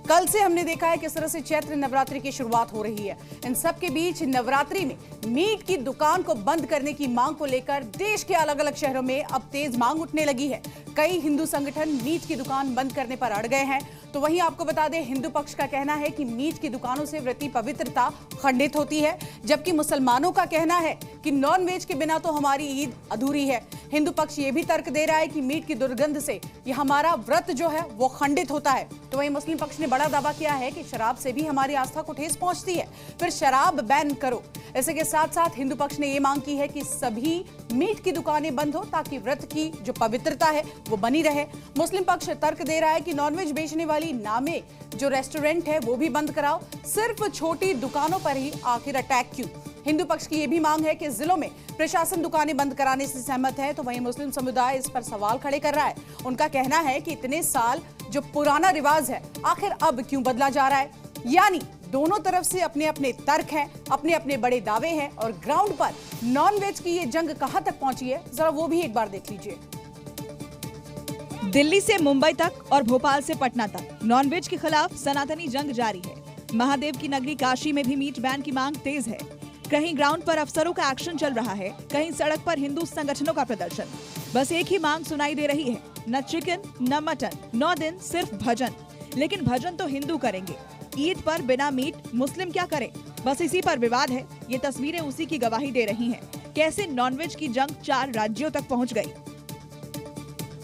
कल से हमने देखा है किस तरह से चैत्र नवरात्रि की शुरुआत हो रही है। इन सब के बीच नवरात्रि में मीट की दुकान को बंद करने की मांग को लेकर देश के अलग अलग शहरों में अब तेज मांग उठने लगी है। कई हिंदू संगठन मीट की दुकान बंद करने पर अड़ गए हैं। तो वहीं आपको बता दें, हिंदू पक्ष का कहना है कि मीट की दुकानों से व्रती पवित्रता खंडित होती है, जबकि मुसलमानों का कहना है कि नॉनवेज के बिना तो हमारी ईद अधूरी है। हिंदू पक्ष ये भी तर्क दे रहा है कि मीट की दुर्गंध से ये हमारा व्रत जो है वो खंडित होता है। तो वहीं मुस्लिम पक्ष ने बड़ा दावा किया है कि शराब से भी हमारी आस्था को ठेस पहुंचती है, फिर शराब बैन करो। इसी के साथ साथ हिंदू पक्ष ने ये मांग की है कि सभी मीट की दुकानें बंद हो ताकि व्रत की जो पवित्रता है वो बनी रहे। मुस्लिम पक्ष तर्क दे रहा है कि नॉनवेज बेचने वाली नामे जो रेस्टोरेंट है वो भी बंद कराओ, सिर्फ छोटी दुकानों पर ही आखिर अटैक क्यों। हिंदू पक्ष की यह भी मांग है कि जिलों में प्रशासन दुकानें बंद कराने से सहमत है। तो वहीं मुस्लिम समुदाय इस पर सवाल खड़े कर रहा है। उनका कहना है कि इतने साल जो पुराना रिवाज है आखिर अब क्यों बदला जा रहा है। यानी दोनों तरफ से अपने अपने तर्क हैं, अपने अपने बड़े दावे हैं और ग्राउंड पर नॉनवेज की ये जंग कहां तक पहुंची है, जरा वो भी एक बार देख लीजिए। दिल्ली से मुंबई तक और भोपाल से पटना तक नॉनवेज के खिलाफ सनातनी जंग जारी है। महादेव की नगरी काशी में भी मीट बैन की मांग तेज है। कहीं ग्राउंड पर अफसरों का एक्शन चल रहा है, कहीं सड़क पर हिंदू संगठनों का प्रदर्शन। बस एक ही मांग सुनाई दे रही है, न चिकन न मटन, 9 दिन सिर्फ भजन। लेकिन भजन तो हिंदू करेंगे, ईद पर बिना मीट मुस्लिम क्या करें। बस इसी पर विवाद है। ये तस्वीरें उसी की गवाही दे रही हैं। कैसे नॉनवेज की जंग 4 राज्यों तक पहुंच गई।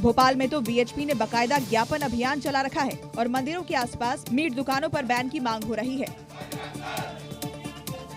भोपाल में तो बीएचपी ने बकायदा ज्ञापन अभियान चला रखा है और मंदिरों के आसपास मीट दुकानों पर बैन की मांग हो रही है।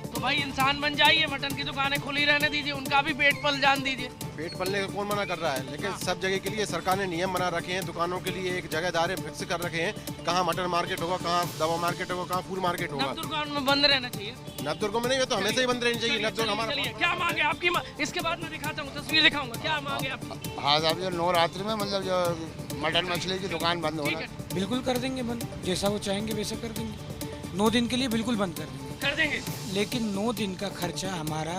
तो भाई इंसान बन जाइए, मटन की दुकानें खुली रहने दीजिए, उनका भी पेट पल जान दीजिए। पेट पलने का कौन मना कर रहा है, लेकिन सब जगह के लिए सरकार ने नियम बना रखे हैं। दुकानों के लिए एक जगह दायरे फिक्स कर रखे हैं, कहाँ मटन मार्केट होगा, कहाँ दवा मार्केट होगा, कहाँ फूल मार्केट होगा। नवदुर्गा में बंद रहना चाहिए। नवदुर्ग में नहीं है तो हमेशा ही बंद रहनी चाहिए। नवदुर्ग हमारा क्या मांगे आपकी? इसके बाद मैं दिखाता हूँ, तस्वीर दिखाऊंगा। क्या मांगे आपकी? हाँ साहब, जो नवरात्रि में मतलब जो मटन मछली की दुकान बंद होना, बिल्कुल कर देंगे बंद। जैसा वो चाहेंगे वैसा कर देंगे। 9 दिन के लिए बिल्कुल बंद कर देंगे। लेकिन 9 दिन का खर्चा हमारा,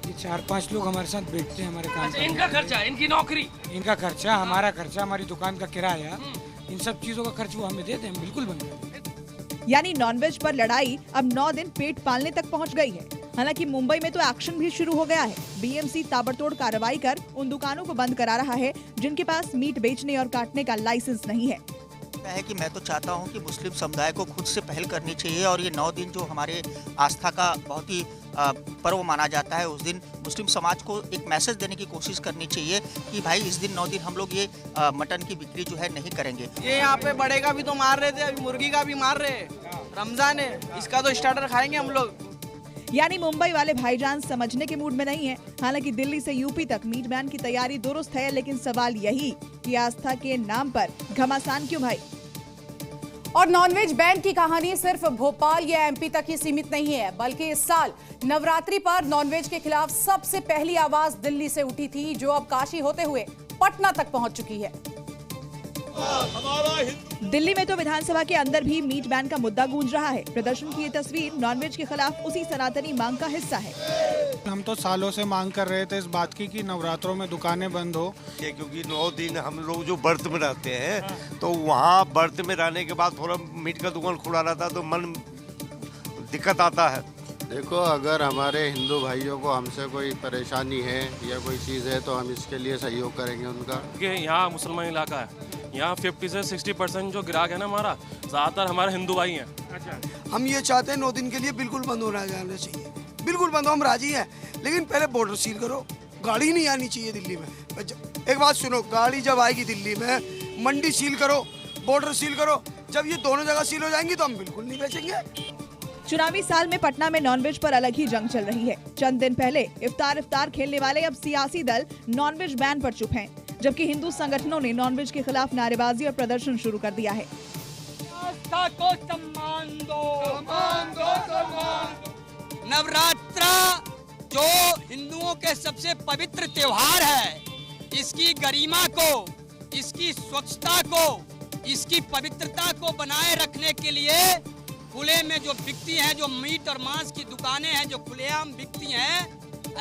ये 4-5 लोग हमारे साथ बैठते हैं हमारे काम। इनका खर्चा, इनकी नौकरी, इनका खर्चा, हमारा खर्चा, हमारी दुकान का किराया, इन सब चीजों का खर्च वो हमें दे दें, बिल्कुल बंद कर देंगे। यानी नॉनवेज पर लड़ाई अब 9 दिन पेट पालने तक पहुंच गई है। हालांकि मुंबई में तो एक्शन भी शुरू हो गया है। बीएमसी ताबड़तोड़ कार्रवाई कर उन दुकानों को बंद करा रहा है जिनके पास मीट बेचने और काटने का लाइसेंस नहीं है। है कि मैं तो चाहता हूं कि मुस्लिम समुदाय को खुद से पहल करनी चाहिए और ये 9 दिन जो हमारे आस्था का बहुत ही पर्व माना जाता है, उस दिन मुस्लिम समाज को एक मैसेज देने की कोशिश करनी चाहिए कि भाई इस दिन 9 दिन हम लोग ये मटन की बिक्री जो है नहीं करेंगे। ये यहाँ पे बड़े का भी तो मार रहे थे, अभी मुर्गी का भी मार रहे। रमजान है, इसका तो स्टार्टर खाएंगे हम लोग। यानी मुंबई वाले भाईजान समझने के मूड में नहीं है। हालांकि दिल्ली से यूपी तक मीट बैन की तैयारी दुरुस्त है, लेकिन सवाल यही कि आस्था के नाम पर घमासान क्यों भाई। और नॉनवेज बैन की कहानी सिर्फ भोपाल या एमपी तक ही सीमित नहीं है, बल्कि इस साल नवरात्रि पर नॉनवेज के खिलाफ सबसे पहली आवाज दिल्ली से उठी थी, जो अब काशी होते हुए पटना तक पहुंच चुकी है। दिल्ली में तो विधानसभा के अंदर भी मीट बैन का मुद्दा गूंज रहा है। प्रदर्शन की ये तस्वीर नॉनवेज के खिलाफ उसी सनातनी मांग का हिस्सा है। हम तो सालों से मांग कर रहे थे इस बात की कि नवरात्रों में दुकानें बंद हो, क्योंकि 9 दिन हम लोग जो व्रत में रहते हैं तो वहाँ व्रत में रहने के बाद थोड़ा मीट का दुकान खुला रहता है तो मन दिक्कत आता है। देखो, अगर हमारे हिंदू भाइयों को हमसे कोई परेशानी है या कोई चीज़ है तो हम इसके लिए सहयोग करेंगे उनका। यहाँ मुसलमान इलाका है, यहाँ 50 से 60% जो ग्राहक है ना हमारा, ज़्यादातर हमारे हिंदू भाई हैं। अच्छा, हम ये चाहते हैं 9 दिन के लिए बिल्कुल बंद होना जाना चाहिए, बिल्कुल बंद हो, हम राजी हैं। लेकिन पहले बॉर्डर सील करो, गाड़ी नहीं आनी चाहिए दिल्ली में। एक बात सुनो, गाड़ी जब आएगी दिल्ली में, मंडी सील करो, बॉर्डर सील करो। जब ये दोनों जगह सील हो जाएंगी तो हम बिल्कुल नहीं बेचेंगे। चुनावी साल में पटना में नॉनवेज पर अलग ही जंग चल रही है। चंद दिन पहले इफ्तार खेलने वाले अब सियासी दल नॉनवेज बैन पर चुप हैं, जबकि हिंदू संगठनों ने नॉनवेज के खिलाफ नारेबाजी और प्रदर्शन शुरू कर दिया है। आस्था को सम्मान दो, सम्मान दो, सम्मान दो। नवरात्रा जो हिंदुओं के सबसे पवित्र त्योहार है, इसकी गरिमा को, इसकी स्वच्छता को, इसकी पवित्रता को बनाए रखने के लिए खुले में जो बिकती हैं, जो मीट और मांस की दुकानें हैं जो खुलेआम बिकती हैं,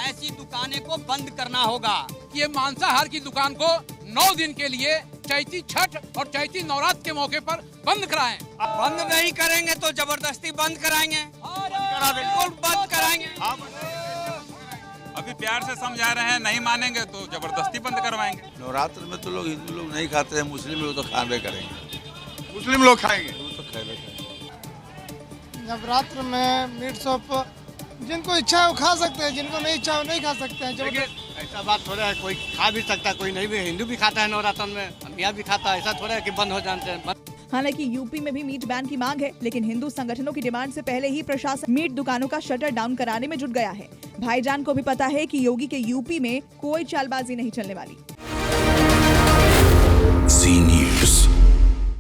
ऐसी दुकानें को बंद करना होगा। ये मांसाहार की दुकान को 9 दिन के लिए चैती छठ और चैती नवरात्र के मौके पर बंद कराएं। बंद नहीं करेंगे तो जबरदस्ती बंद कराएंगे, बिल्कुल बंद कराएंगे। अभी प्यार से समझा रहे हैं, नहीं मानेंगे तो जबरदस्ती बंद करवाएंगे। नवरात्र में तो लोग हिंदू लोग नहीं खाते हैं, मुस्लिम लोग तो खाने करेंगे, मुस्लिम लोग खाएंगे, तो खाएंगे। नवरात्र में मीट शॉप जिनको इच्छा है वो खा सकते हैं, जिनको नहीं इच्छा है वो नहीं खा सकते हैं। ऐसा बात थोड़ा है, कोई खा भी सकता है, कोई नहीं भी। हिंदू भी खाता है नवरात्र में, यहाँ भी खाता है, ऐसा थोड़ा है कि बंद हो जाते हैं। हालांकि यूपी में भी मीट बैन की मांग है, लेकिन हिंदू संगठनों की डिमांड से पहले ही प्रशासन मीट दुकानों का शटर डाउन कराने में जुट गया है। भाईजान को भी पता है कि योगी के यूपी में कोई चालबाजी नहीं चलने वाली।